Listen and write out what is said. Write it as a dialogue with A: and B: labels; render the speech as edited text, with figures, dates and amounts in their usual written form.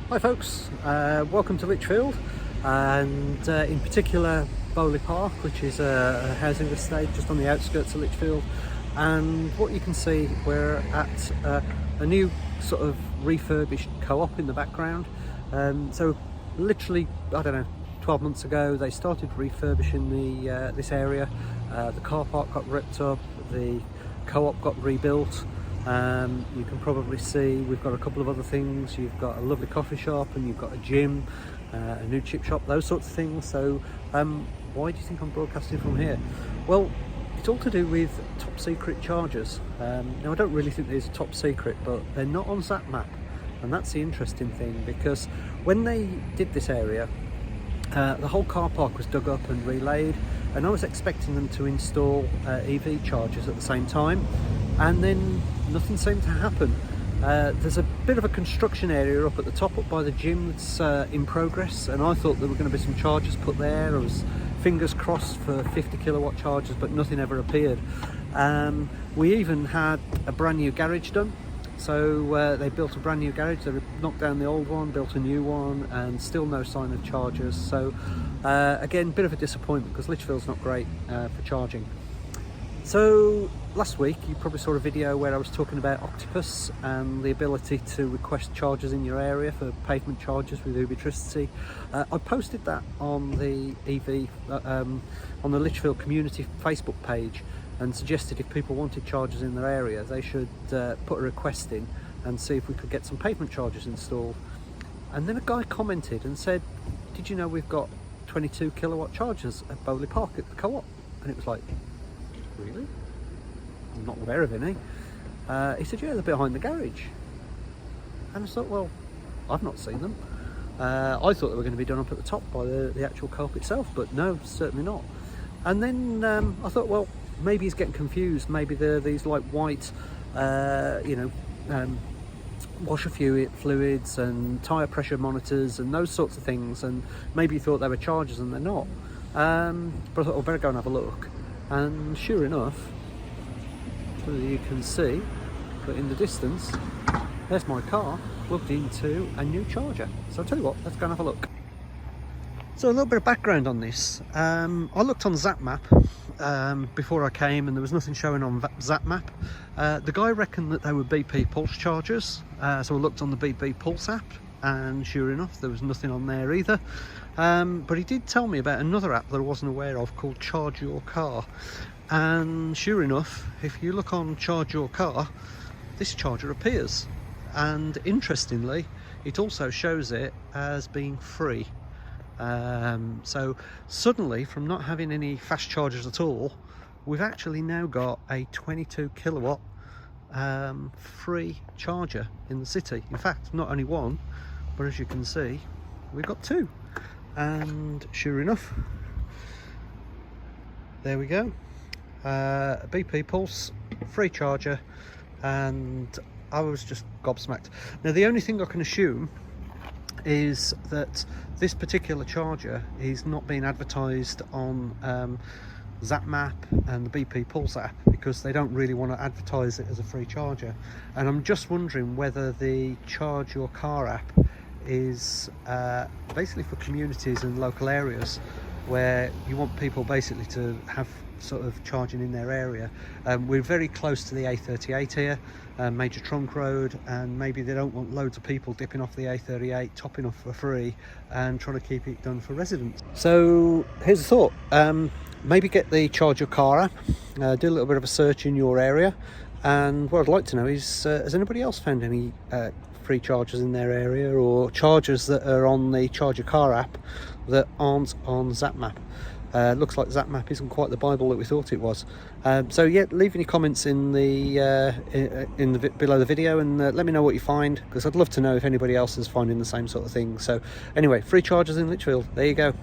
A: Hi folks, welcome to Lichfield, and in particular Bowley Park, which is a housing estate just on the outskirts of Lichfield. And what you can see, we're at a new sort of refurbished co-op in the background. So literally, I don't know, 12 months ago they started refurbishing this area. The car park got ripped up, the co-op got rebuilt. You can probably see we've got a couple of other things. You've got a lovely coffee shop and you've got a gym, a new chip shop, those sorts of things. So why do you think I'm broadcasting from here? Well, it's all to do with top secret chargers. Now I don't really think these are top secret, but they're not on Zap Map, and that's the interesting thing, because when they did this area, the whole car park was dug up and relaid, and I was expecting them to install EV chargers at the same time, and then nothing seemed to happen. There's a bit of a construction area up at the top, up by the gym, that's in progress, and I thought there were going to be some chargers put there. I was fingers crossed for 50 kilowatt chargers, but nothing ever appeared. We even had a brand new garage done. So they built a brand new garage, they knocked down the old one, built a new one, and still no sign of chargers. So again, bit of a disappointment, because Lichfield's not great for charging. So last week you probably saw a video where I was talking about Octopus and the ability to request chargers in your area for pavement chargers with Ubitricity. I posted that on the EV, on the Lichfield community Facebook page, and suggested if people wanted chargers in their area, they should put a request in and see if we could get some pavement chargers installed. And then a guy commented and said, did you know we've got 22 kilowatt chargers at Bowley Park at the co-op? And it was like, really? I'm not aware of any. He said, yeah, they're behind the garage. And I thought, well, I've not seen them. I thought they were going to be done up at the top by the actual co-op itself, but no, certainly not. And then I thought, well, maybe he's getting confused. Maybe they're these like white, washer fluids and tyre pressure monitors and those sorts of things, and maybe he thought they were chargers and they're not. But I thought, I better go and have a look. And sure enough, whether you can see, but in the distance, there's my car plugged into a new charger. So I'll tell you what, let's go and have a look. So a little bit of background on this. I looked on Zap Map before I came, and there was nothing showing on Zap Map. The guy reckoned that they were BP Pulse chargers, so I looked on the BP Pulse app, and sure enough there was nothing on there either. But he did tell me about another app that I wasn't aware of called Charge Your Car, and sure enough, if you look on Charge Your Car, this charger appears, and interestingly it also shows it as being free. So suddenly, from not having any fast chargers at all, we've actually now got a 22 kilowatt free charger in the city. In fact, not only one, but as you can see, we've got two. And sure enough, there we go, a BP Pulse free charger, and I was just gobsmacked. Now the only thing I can assume is that this particular charger is not being advertised on Zap Map and the BP Pulse app, because they don't really want to advertise it as a free charger. And I'm just wondering whether the Charge Your Car app is basically for communities and local areas where you want people basically to have sort of charging in their area. We're very close to the A38 here, major trunk road, and maybe they don't want loads of people dipping off the A38, topping off for free, and trying to keep it done for residents. So here's a thought, maybe get the Charge Your Car app, do a little bit of a search in your area, and what I'd like to know is, has anybody else found any free chargers in their area, or chargers that are on the Charge Your Car app that aren't on Zap Map? Looks like Zap Map isn't quite the Bible that we thought it was. So yeah, leave any comments in the below the video, and let me know what you find, because I'd love to know if anybody else is finding the same sort of thing. So anyway, free chargers in Lichfield, there you go.